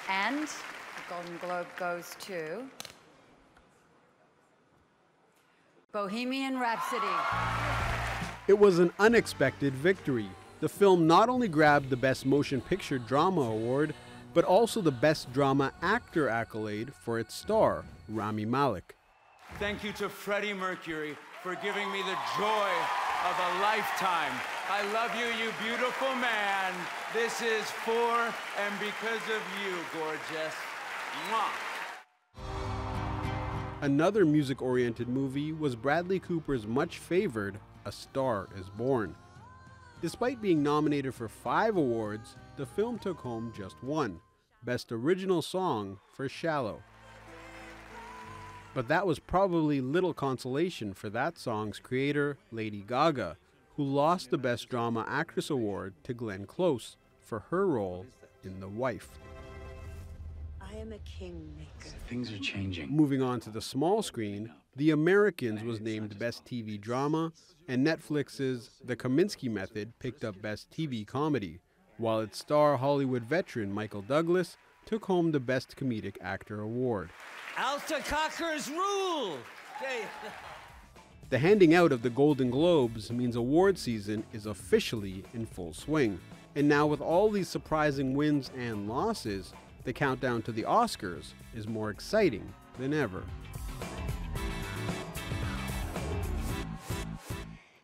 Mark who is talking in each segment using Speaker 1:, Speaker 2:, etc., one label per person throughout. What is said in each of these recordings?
Speaker 1: And the Golden Globe goes to Bohemian Rhapsody.
Speaker 2: It was an unexpected victory. The film not only grabbed the Best Motion Picture Drama Award, but also the Best Drama Actor accolade for its star, Rami Malek.
Speaker 3: Thank you to Freddie Mercury for giving me the joy of a lifetime. I love you, you beautiful man. This is for and because of you, gorgeous. Mwah.
Speaker 2: Another music-oriented movie was Bradley Cooper's much favored A Star is Born. Despite being nominated for 5 awards, the film took home just 1, Best Original Song for Shallow. But that was probably little consolation for that song's creator, Lady Gaga, who lost the Best Drama Actress Award to Glenn Close for her role in The Wife.
Speaker 4: I am a kingmaker.
Speaker 3: Things are changing.
Speaker 2: Moving on to the small screen, The Americans was named Best TV Drama, and Netflix's The Kominsky Method picked up Best TV Comedy, while its star Hollywood veteran Michael Douglas took home the Best Comedic Actor award.
Speaker 5: Alta Cockers rule! Okay.
Speaker 2: The handing out of the Golden Globes means award season is officially in full swing. And now with all these surprising wins and losses, the countdown to the Oscars is more exciting than ever.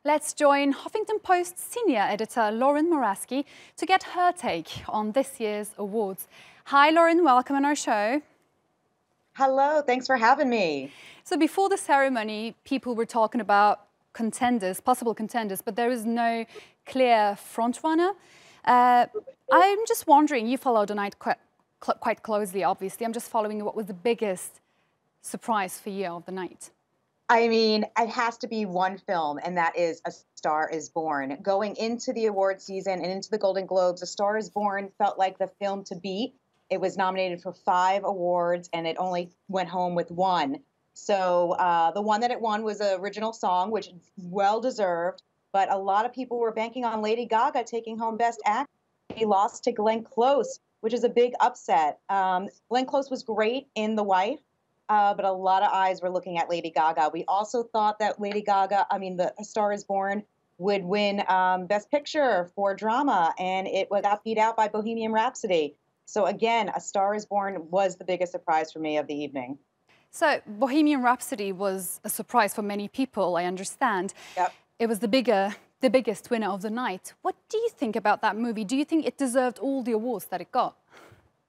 Speaker 1: Let's join Huffington Post senior editor Lauren Moraski to get her take on this year's awards. Hi Lauren, welcome on our show.
Speaker 6: Hello, thanks for having me.
Speaker 1: So before the ceremony, people were talking about contenders, possible contenders, but there is no clear frontrunner. I'm just wondering, you followed the night quite closely, obviously. I'm just following what was the biggest surprise for you of the night?
Speaker 6: I mean, it has to be one film, and that is A Star is Born. Going into the award season and into the Golden Globes, A Star is Born felt like the film to beat. It was nominated for 5 awards, and it only went home with 1. So the one that it won was an original song, which is well-deserved, but a lot of people were banking on Lady Gaga taking home Best Actor. He lost to Glenn Close, which is a big upset. Glenn Close was great in The Wife, but a lot of eyes were looking at Lady Gaga. We also thought that A Star is Born would win Best Picture for drama, and it got beat out by Bohemian Rhapsody. So again, A Star is Born was the biggest surprise for me of the evening.
Speaker 1: So Bohemian Rhapsody was a surprise for many people, I understand.
Speaker 6: Yep.
Speaker 1: It was the biggest winner of the night. What do you think about that movie? Do you think it deserved all the awards that it got?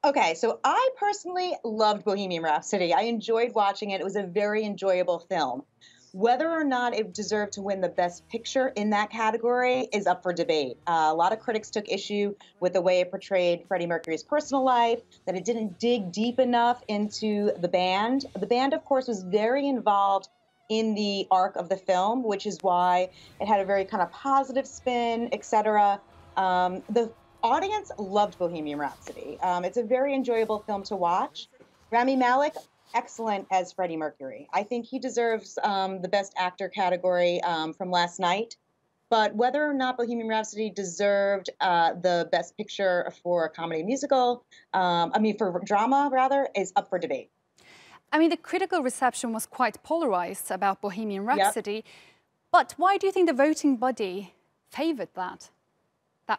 Speaker 6: Okay, so I personally loved Bohemian Rhapsody. I enjoyed watching it. It was a very enjoyable film. Whether or not it deserved to win the Best Picture in that category is up for debate. A lot of critics took issue with the way it portrayed Freddie Mercury's personal life, that it didn't dig deep enough into the band. The band, of course, was very involved in the arc of the film, which is why it had a very kind of positive spin, etc. The audience loved Bohemian Rhapsody. It's a very enjoyable film to watch. Rami Malek, excellent as Freddie Mercury. I think he deserves the Best Actor category from last night. But whether or not Bohemian Rhapsody deserved the Best Picture for a comedy musical, for drama rather, is up for debate.
Speaker 1: I mean, the critical reception was quite polarized about Bohemian Rhapsody. Yep. But why do you think the voting body favored that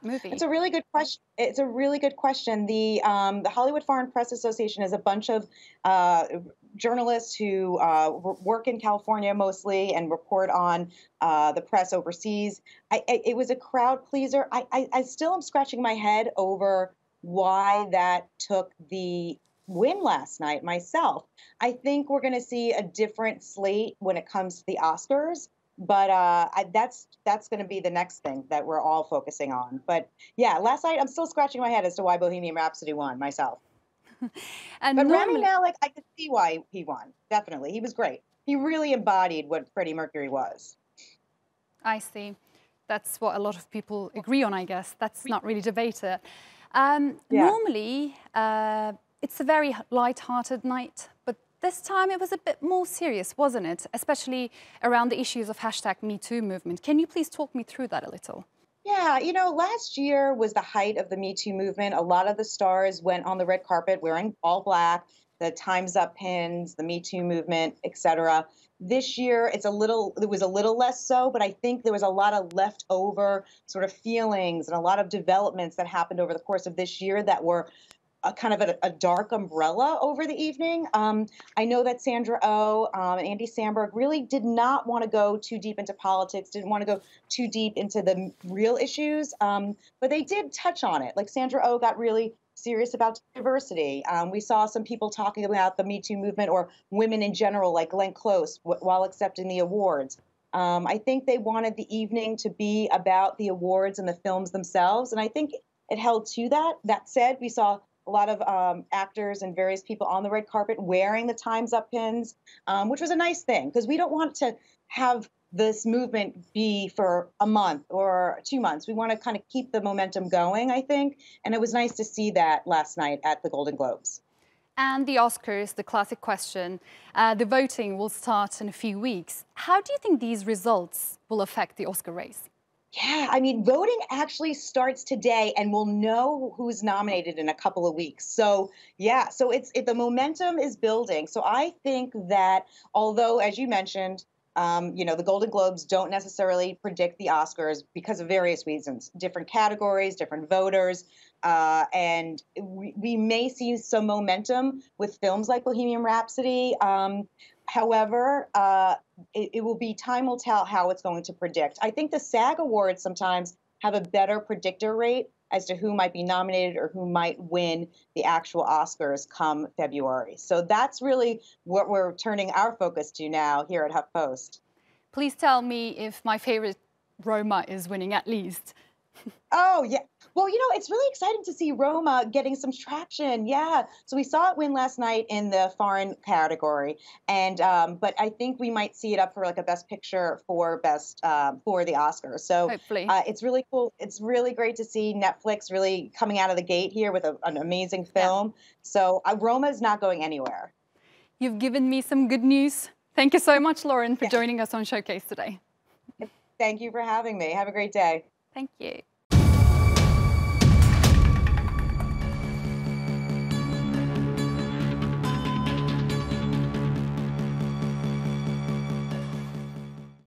Speaker 1: movie?
Speaker 6: It's a really good question. It's a really good question. The Hollywood Foreign Press Association is a bunch of journalists who work in California mostly and report on the press overseas. It was a crowd pleaser. I still am scratching my head over why that took the win last night myself. I think we're going to see a different slate when it comes to the Oscars. But that's going to be the next thing that we're all focusing on. But yeah, last night I'm still scratching my head as to why Bohemian Rhapsody won myself. But Rami Malek, I could see why he won. Definitely, he was great. He really embodied what Freddie Mercury was.
Speaker 1: I see. That's what a lot of people agree on, I guess. That's not really debated. Normally, it's a very light-hearted night, but this time it was a bit more serious, wasn't it? Especially around the issues of #MeToo movement. Can you please talk me through that a little?
Speaker 6: Yeah, last year was the height of the Me Too movement. A lot of the stars went on the red carpet wearing all black, the Time's Up pins, the Me Too movement, etc. This year, it was a little less so, but I think there was a lot of leftover sort of feelings and a lot of developments that happened over the course of this year that were a kind of a dark umbrella over the evening. I know that Sandra Oh and Andy Samberg really did not want to go too deep into politics, didn't want to go too deep into the real issues, but they did touch on it. Like Sandra Oh got really serious about diversity. We saw some people talking about the Me Too movement or women in general, like Glenn Close, while accepting the awards. I think they wanted the evening to be about the awards and the films themselves, and I think it held to that. That said, we saw a lot of actors and various people on the red carpet wearing the Time's Up pins, which was a nice thing because we don't want to have this movement be for a month or 2 months. We want to kind of keep the momentum going, I think. And it was nice to see that last night at the Golden Globes.
Speaker 1: And the Oscars, the classic question. The voting will start in a few weeks. How do you think these results will affect the Oscar race?
Speaker 6: Yeah, I mean, voting actually starts today, and we'll know who's nominated in a couple of weeks. So, yeah, so the momentum is building. So I think that although, as you mentioned, the Golden Globes don't necessarily predict the Oscars because of various reasons, different categories, different voters, and we may see some momentum with films like Bohemian Rhapsody. However, time will tell how it's going to predict. I think the SAG Awards sometimes have a better predictor rate as to who might be nominated or who might win the actual Oscars come February. So that's really what we're turning our focus to now here at HuffPost.
Speaker 1: Please tell me if my favorite Roma is winning at least.
Speaker 6: Oh, yeah. Well, it's really exciting to see Roma getting some traction. Yeah. So we saw it win last night in the foreign category. And but I think we might see it up for like a best picture for the Oscars. So
Speaker 1: hopefully.
Speaker 6: It's really cool. It's really great to see Netflix really coming out of the gate here with an amazing film. Yeah. So Roma is not going anywhere.
Speaker 1: You've given me some good news. Thank you so much, Lauren, for joining us on Showcase today.
Speaker 6: Thank you for having me. Have a great day.
Speaker 1: Thank you.